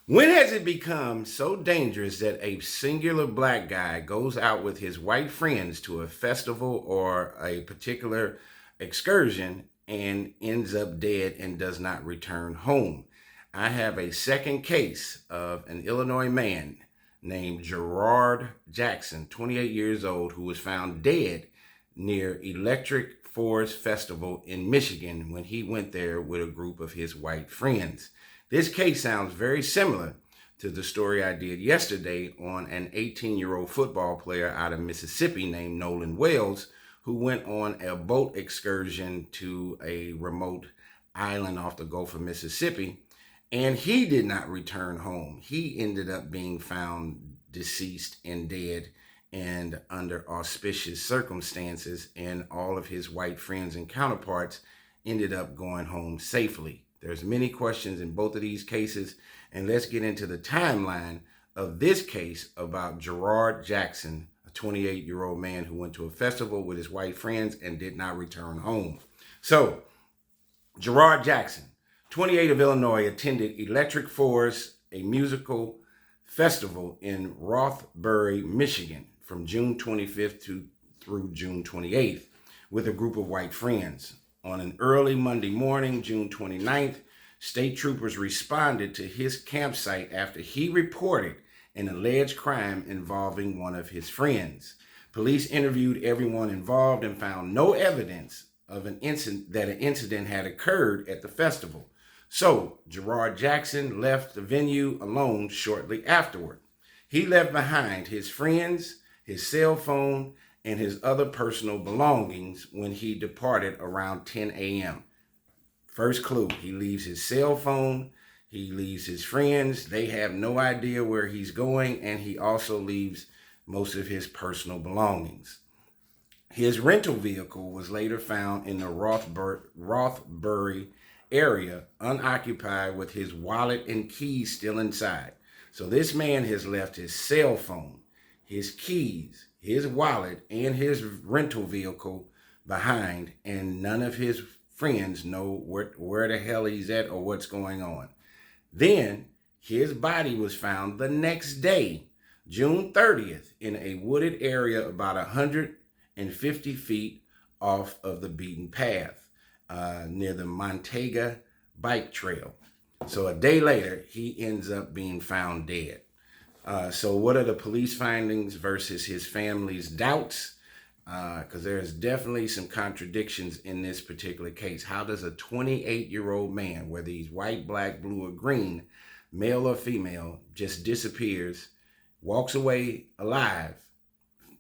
When has it become so dangerous that a singular black guy goes out with his white friends to a festival or a particular excursion and ends up dead and does not return home? I have a second case of an Illinois man named Jerard Jackson, 28 years old, who was found dead near Electric Forest Festival in Michigan when he went there with a group of his white friends. This case sounds very similar to the story I did yesterday on an 18-year-old football player out of Mississippi named Nolan Wells, who went on a boat excursion to a remote island off the Gulf of Mississippi, and he did not return home. He ended up being found deceased and dead and under auspicious circumstances, and all of his white friends and counterparts ended up going home safely. There's many questions in both of these cases, and let's get into the timeline of this case about Jerard Jackson, a 28-year-old man who went to a festival with his white friends and did not return home. So, Jerard Jackson, 28 of Illinois, attended Electric Forest, a musical festival in Rothbury, Michigan, from June 25th through June 28th with a group of white friends. On an early Monday morning, June 29th, state troopers responded to his campsite after he reported an alleged crime involving one of his friends. Police interviewed everyone involved and found no evidence of an incident had occurred at the festival. So, Jerard Jackson left the venue alone shortly afterward. He left behind his friends, his cell phone, and his other personal belongings when he departed around 10 a.m. First clue, he leaves his cell phone, he leaves his friends, they have no idea where he's going, and he also leaves most of his personal belongings. His rental vehicle was later found in the Rothbury area, unoccupied, with his wallet and keys still inside. So this man has left his cell phone, his keys, his wallet, and his rental vehicle behind, and none of his friends know where the hell he's at or what's going on. Then his body was found the next day, June 30th, in a wooded area about 150 feet off of the beaten path near the Montega bike trail. So a day later, he ends up being found dead. So what are the police findings versus his family's doubts? Because there's definitely some contradictions in this particular case. How does a 28-year-old man, whether he's white, black, blue, or green, male or female, just disappears, walks away alive,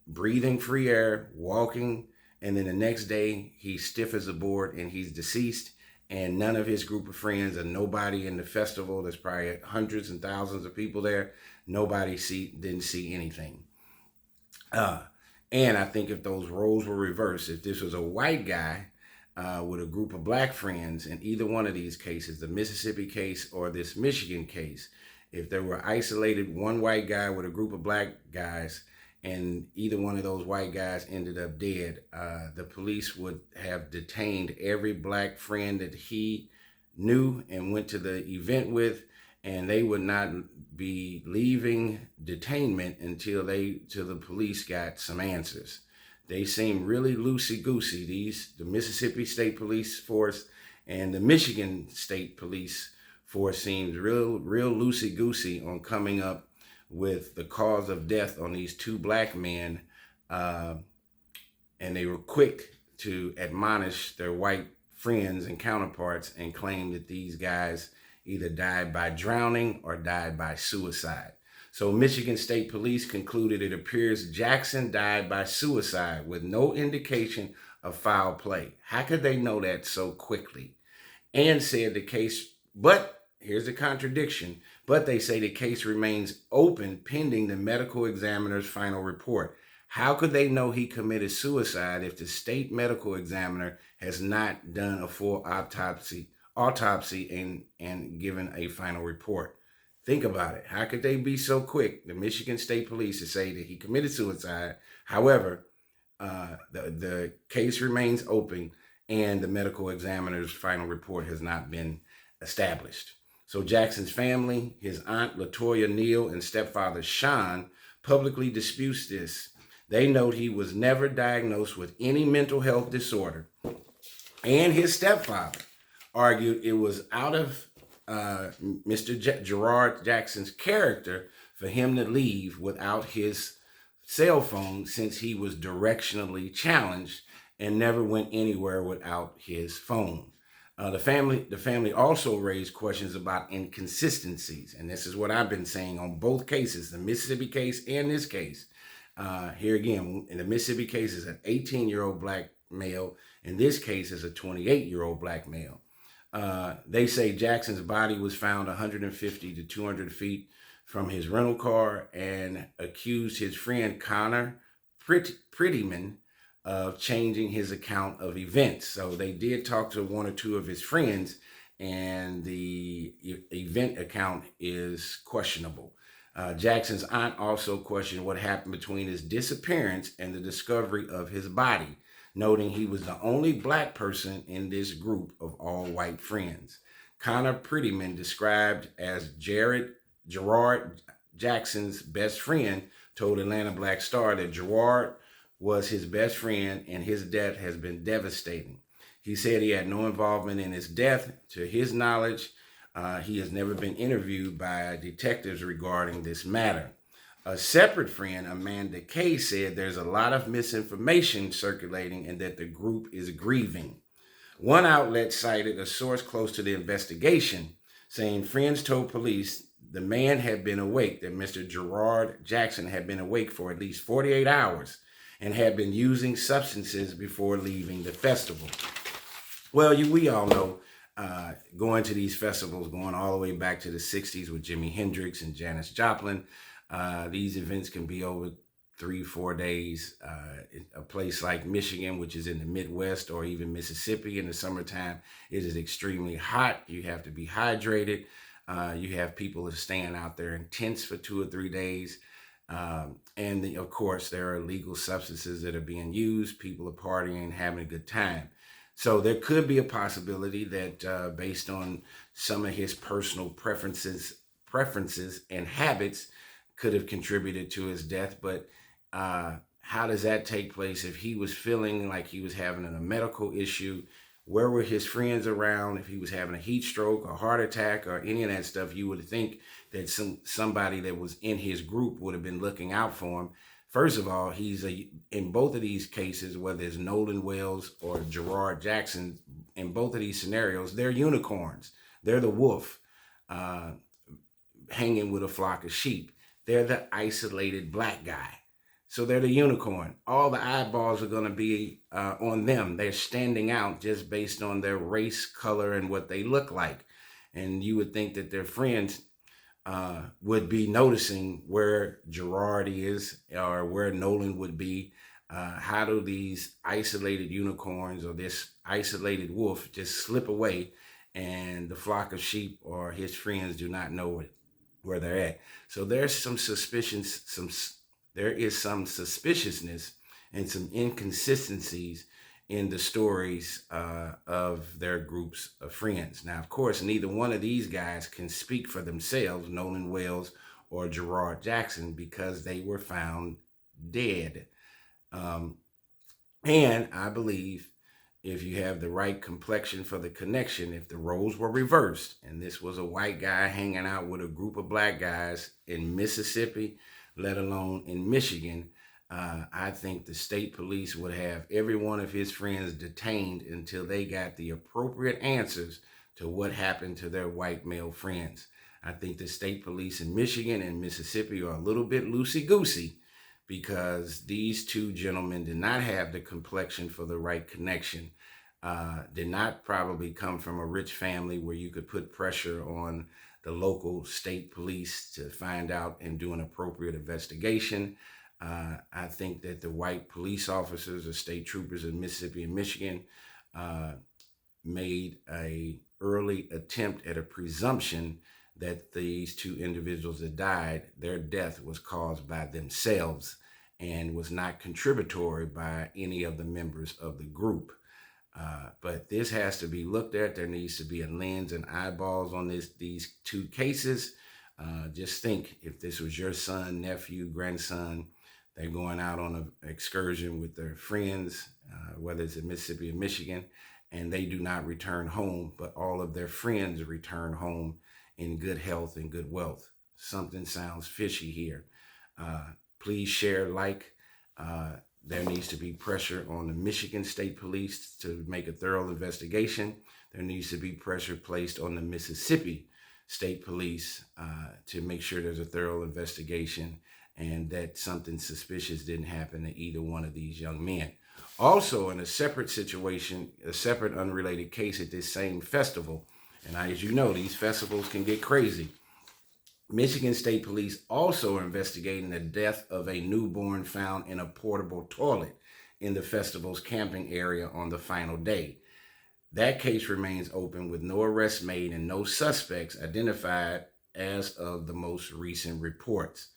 breathing free air, walking, and then the next day he's stiff as a board and he's deceased, and none of his group of friends or nobody in the festival, there's probably hundreds and thousands of people there, nobody didn't see anything. And I think if those roles were reversed, if this was a white guy with a group of black friends in either one of these cases, the Mississippi case or this Michigan case, if there were isolated one white guy with a group of black guys and either one of those white guys ended up dead, the police would have detained every black friend that he knew and went to the event with, and they would not be leaving detainment until the police got some answers. They seem really loosey-goosey. The Mississippi State Police Force and the Michigan State Police Force seems real loosey-goosey on coming up with the cause of death on these two black men, and they were quick to admonish their white friends and counterparts and claim that these guys either died by drowning or died by suicide. So Michigan State Police concluded it appears Jackson died by suicide with no indication of foul play. How could they know that so quickly? And said the case, but here's the contradiction, but they say the case remains open pending the medical examiner's final report. How could they know he committed suicide if the state medical examiner has not done a full autopsy and given a final report? Think about it. How could they be so quick, the Michigan State Police, to say that he committed suicide? However, the case remains open and the medical examiner's final report has not been established. So Jackson's family, his aunt Latoya Neal and stepfather Sean, publicly disputes this. They note he was never diagnosed with any mental health disorder, and his stepfather argued it was out of Mr. Jerard Jackson's character for him to leave without his cell phone, since he was directionally challenged and never went anywhere without his phone. The family also raised questions about inconsistencies, and this is what I've been saying on both cases, the Mississippi case and this case. Here again, in the Mississippi case is an 18-year-old black male. In this case is a 28-year-old black male. They say Jackson's body was found 150 to 200 feet from his rental car, and accused his friend Connor Prettyman of changing his account of events. So they did talk to one or two of his friends, and the event account is questionable. Jackson's aunt also questioned what happened between his disappearance and the discovery of his body, noting he was the only black person in this group of all white friends. Connor Prettyman, described as Jerard Jackson's best friend, told Atlanta Black Star that Jerard was his best friend and his death has been devastating. He said he had no involvement in his death. To his knowledge, he has never been interviewed by detectives regarding this matter. A separate friend, Amanda Kay, said there's a lot of misinformation circulating and that the group is grieving. One outlet cited a source close to the investigation, saying friends told police the man had been awake, that Mr. Jerard Jackson had been awake for at least 48 hours and had been using substances before leaving the festival. Well, we all know, going to these festivals, going all the way back to the 60s with Jimi Hendrix and Janis Joplin, these events can be over 3-4 days. A place like Michigan, which is in the Midwest, or even Mississippi in the summertime, it is extremely hot. You have to be hydrated. You have people that are staying out there in tents for 2 or 3 days. And of course, there are illegal substances that are being used. People are partying and having a good time. So there could be a possibility that based on some of his personal preferences and habits could have contributed to his death. But how does that take place? If he was feeling like he was having a medical issue, where were his friends around? If he was having a heat stroke or heart attack or any of that stuff, you would think that somebody that was in his group would have been looking out for him. First of all, in both of these cases, whether it's Nolan Wells or Jerard Jackson, in both of these scenarios, they're unicorns. They're the wolf hanging with a flock of sheep. They're the isolated black guy. So they're the unicorn. All the eyeballs are going to be on them. They're standing out just based on their race, color, and what they look like. And you would think that their friends would be noticing where Jerard is or where Nolan would be. How do these isolated unicorns or this isolated wolf just slip away and the flock of sheep or his friends do not know where they're at? So there's some suspicions, there is some suspiciousness and some inconsistencies in the stories of their groups of friends. Now, of course, neither one of these guys can speak for themselves, Nolan Wells or Jerard Jackson, because they were found dead. And I believe if you have the right complexion for the connection, if the roles were reversed and this was a white guy hanging out with a group of black guys in Mississippi, let alone in Michigan, I think the state police would have every one of his friends detained until they got the appropriate answers to what happened to their white male friends. I think the state police in Michigan and Mississippi are a little bit loosey-goosey because these two gentlemen did not have the complexion for the right connection, did not probably come from a rich family where you could put pressure on the local state police to find out and do an appropriate investigation. I think that the white police officers or state troopers in Mississippi and Michigan made an early attempt at a presumption that these two individuals that died, their death was caused by themselves and was not contributory by any of the members of the group. But this has to be looked at. There needs to be a lens and eyeballs on these two cases. Just think, if this was your son, nephew, grandson, they're going out on an excursion with their friends, whether it's in Mississippi or Michigan, and they do not return home, but all of their friends return home in good health and good wealth. Something sounds fishy here. Please share, like. There needs to be pressure on the Michigan State Police to make a thorough investigation. There needs to be pressure placed on the Mississippi State Police to make sure there's a thorough investigation and that something suspicious didn't happen to either one of these young men. Also, in a separate situation, a separate unrelated case at this same festival, and as you know, these festivals can get crazy. Michigan State Police also investigating the death of a newborn found in a portable toilet in the festival's camping area on the final day. That case remains open with no arrests made and no suspects identified as of the most recent reports.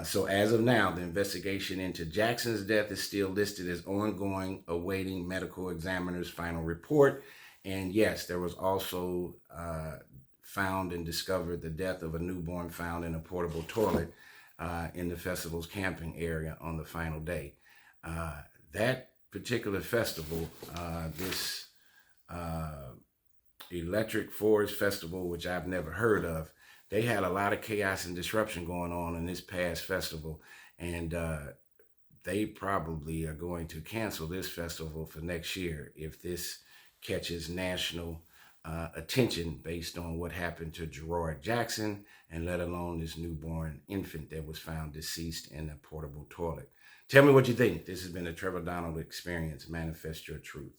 So as of now, the investigation into Jackson's death is still listed as ongoing, awaiting medical examiner's final report. And yes, there was also found and discovered the death of a newborn found in a portable toilet in the festival's camping area on the final day. That particular festival, this Electric Forest Festival, which I've never heard of, they had a lot of chaos and disruption going on in this past festival, and they probably are going to cancel this festival for next year if this catches national attention based on what happened to Jerard Jackson, and let alone this newborn infant that was found deceased in a portable toilet. Tell me what you think. This has been the Trevor Donald Experience. Manifest your truth.